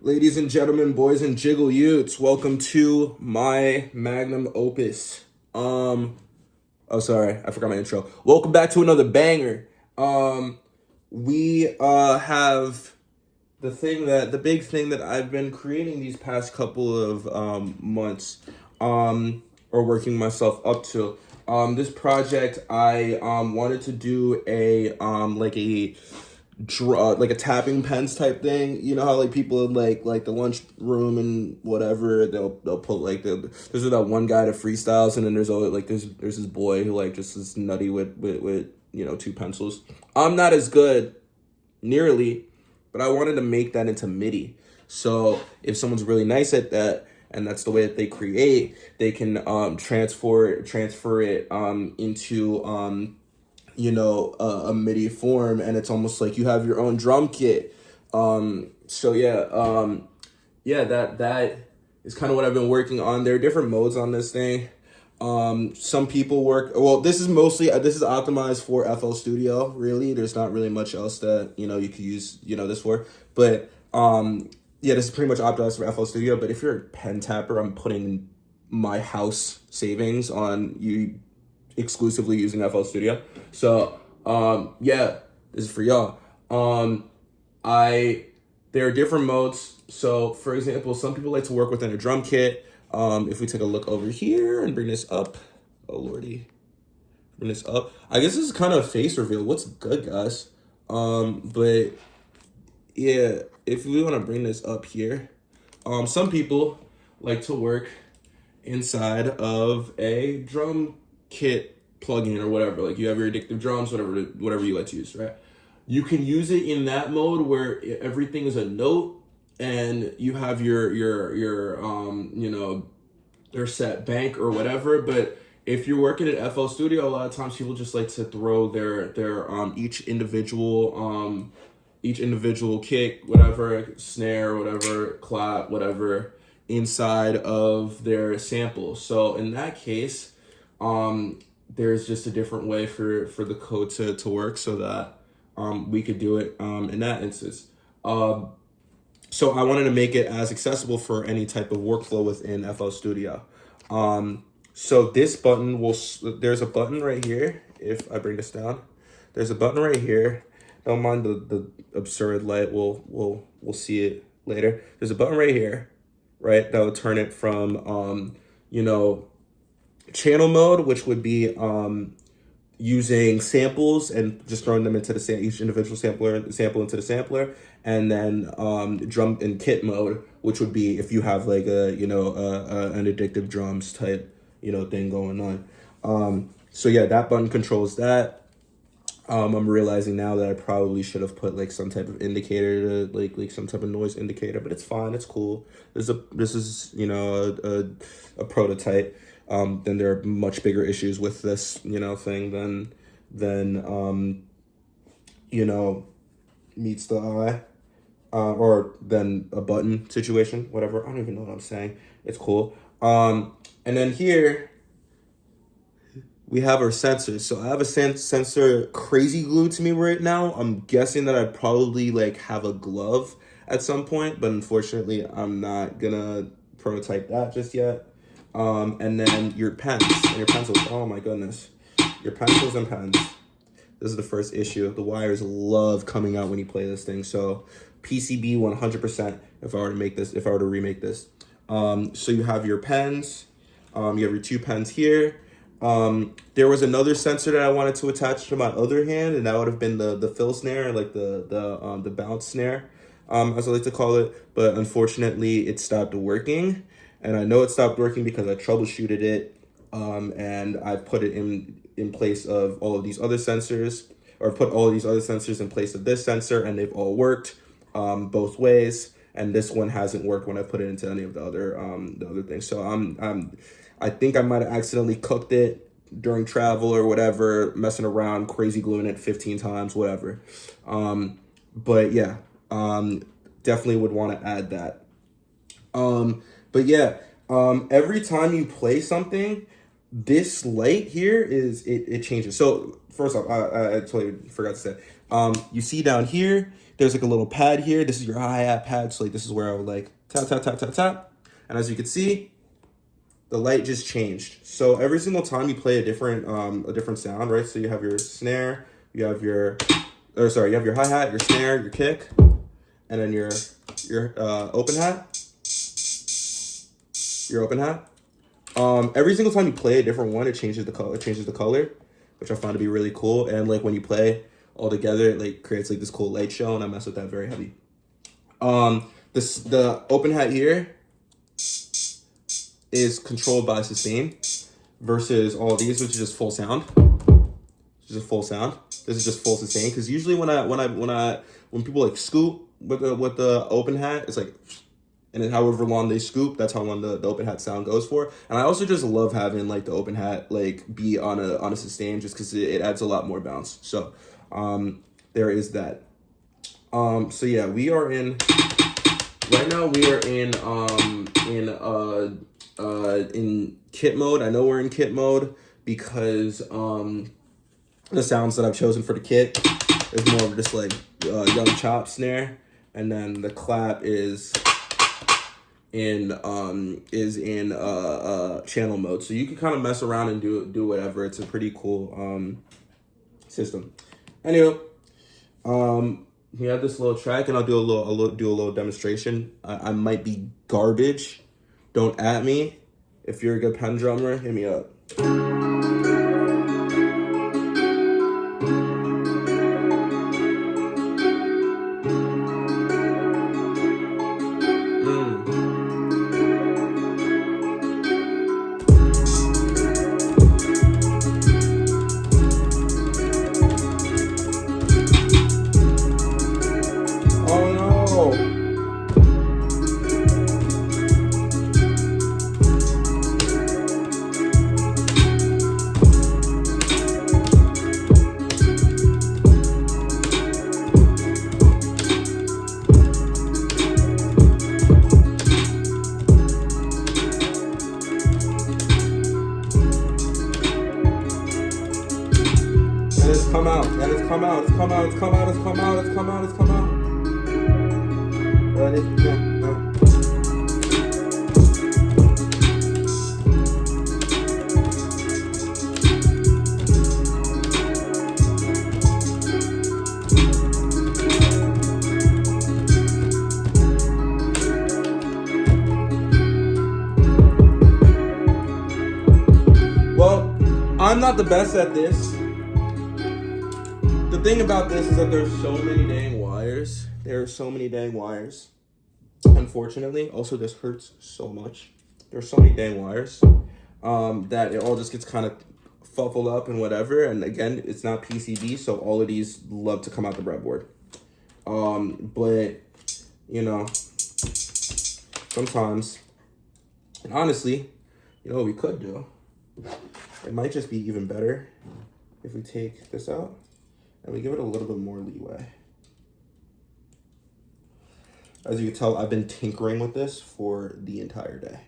Ladies and gentlemen, boys and jiggle youths, welcome to my magnum opus. Oh sorry, I forgot my intro. Welcome back to another banger. We have the big thing that I've been creating these past couple of months, or working myself up to. This project I wanted to do a like a draw like a tapping pens type thing. You know how like people in like the lunch room and whatever, they'll put like there's that one guy that freestyles, and then there's always like there's this boy who like just is nutty with two pencils. I'm not as good nearly, but I wanted to make that into MIDI. So if someone's really nice at that, and that's the way that they create, they can transfer it into a MIDI form, and it's almost like you have your own drum kit. So that is kind of what I've been working on. There are different modes on this thing. Some people work well. This is optimized for FL Studio. Really, there's not really much else that you could use this for. But yeah, this is pretty much optimized for FL Studio. But if you're a pen tapper, I'm putting my house savings on you exclusively using FL Studio. So yeah, this is for y'all. I There are different modes. So for example, some people like to work within a drum kit. If we take a look over here and bring this up, oh lordy, bring this up. I guess this is kind of a face reveal. What's good, guys? But yeah, if we want to bring this up here, some people like to work inside of a drum kit plugin or whatever. Like you have your addictive drums, whatever you like to use, right? You can use it in that mode where everything is a note, and you have your set bank or whatever. But if you're working at FL Studio, a lot of times people just like to throw their each individual kick, whatever, snare, whatever, clap, whatever, inside of their sample. So in that case, there's just a different way for the code to work, so that we could do it in that instance. So I wanted to make it as accessible for any type of workflow within FL Studio. So this button there's a button right here. If I bring this down, there's a button right here. Don't mind the absurd light. We'll see it later. There's a button right here, right? That would turn it from channel mode, which would be using samples and just throwing them into each individual sample into the sampler, and then drum and kit mode, which would be if you have like an addictive drums type thing going on. So yeah, that button controls that. I'm realizing now that I probably should have put like some type of indicator to like some type of noise indicator, but it's fine, it's cool. This is a prototype. Then there are much bigger issues with this thing than meets the eye, or than a button situation, whatever. I don't even know what I'm saying. It's cool. And then here we have our sensors. So I have a sensor crazy glued to me right now. I'm guessing that I'd probably like have a glove at some point, but unfortunately I'm not gonna prototype that just yet. And then your pens and your pencils. Oh my goodness. Your pencils and pens. This is the first issue. The wires love coming out when you play this thing. So PCB 100% if I were to remake this. So you have your pens. You have your two pens here. There was another sensor that I wanted to attach to my other hand, and that would have been the fill snare, like the bounce snare, as I like to call it. But unfortunately, it stopped working, and I know it stopped working because I troubleshooted it, and I put it in place of all of these other sensors, or put all of these other sensors in place of this sensor, and they've all worked both ways. And this one hasn't worked when I put it into any of the other things. So I think I might have accidentally cooked it during travel or whatever, messing around, crazy gluing it 15 times, whatever. But yeah, definitely would want to add that. But yeah, every time you play something, this light here it changes. So first off, I totally forgot to say, you see down here, There's like a little pad here. This is your hi-hat pad. So like this is where I would like tap, tap, tap, tap, tap. And as you can see, the light just changed. So every single time you play a different sound, right? So you have your snare, you have your hi-hat, your snare, your kick, and then your open hat. Your open hat. Every single time you play a different one, it changes the color. It changes the color, which I find to be really cool. And like when you play all together, it like creates like this cool light show, and I mess with that very heavy. The open hat here is controlled by sustain versus all of these, which is just full sound. This is full sound. This is just full sustain. Because usually when people like scoop with the open hat, it's like, and then however long they scoop, that's how long the open hat sound goes for. And I also just love having like the open hat like be on a sustain, just because it adds a lot more bounce. So there is that. So yeah, we are in kit mode. I know we're in kit mode because the sounds that I've chosen for the kit is more of just like young chop snare, and then the clap is in channel mode. So you can kind of mess around and do whatever. It's a pretty cool system. Anyway, we have this little track, and I'll do a little demonstration. I might be garbage. Don't at me. If you're a good pen drummer, hit me up. It's come out. Ready? No. Well, I'm not the best at this. The thing about this is that there's so many dang wires. There are so many dang wires. Unfortunately, also this hurts so much. There's so many dang wires that it all just gets kind of fuffled up and whatever. And again, it's not PCB, so all of these love to come out the breadboard. But you know, sometimes, and honestly, you know what we could do? It might just be even better if we take this out and we give it a little bit more leeway. As you can tell, I've been tinkering with this for the entire day.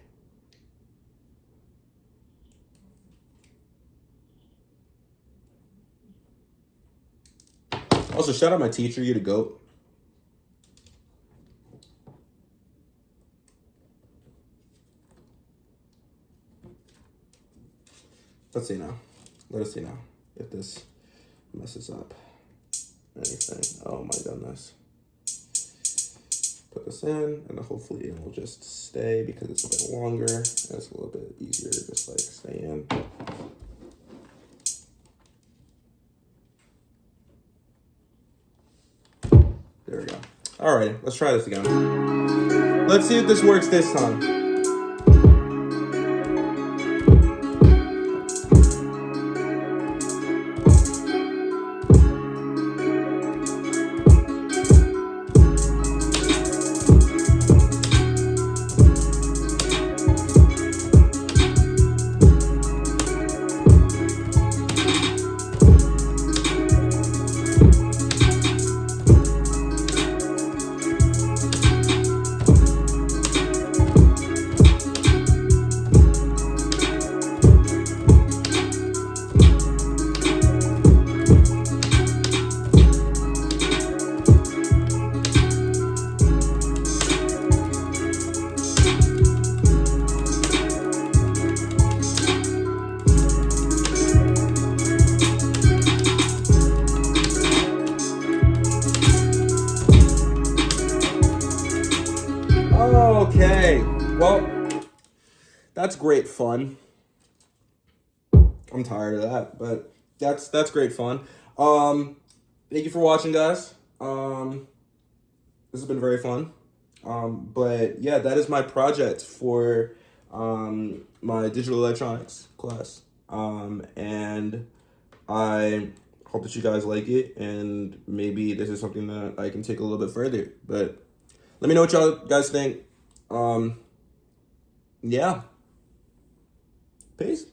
Also, shout out my teacher, you the GOAT. Let's see now. Let us see now if this messes up anything. Oh my goodness. Put this in, and hopefully it will just stay because it's a bit longer and it's a little bit easier to just like stay in. There we go. All right, let's try this again. Let's see if this works this time. Okay, well, that's great fun. I'm tired of that, but that's great fun. Thank you for watching, guys. This has been very fun. But yeah, that is my project for my digital electronics class. And I hope that you guys like it, and maybe this is something that I can take a little bit further. But let me know what y'all guys think. Yeah. Peace.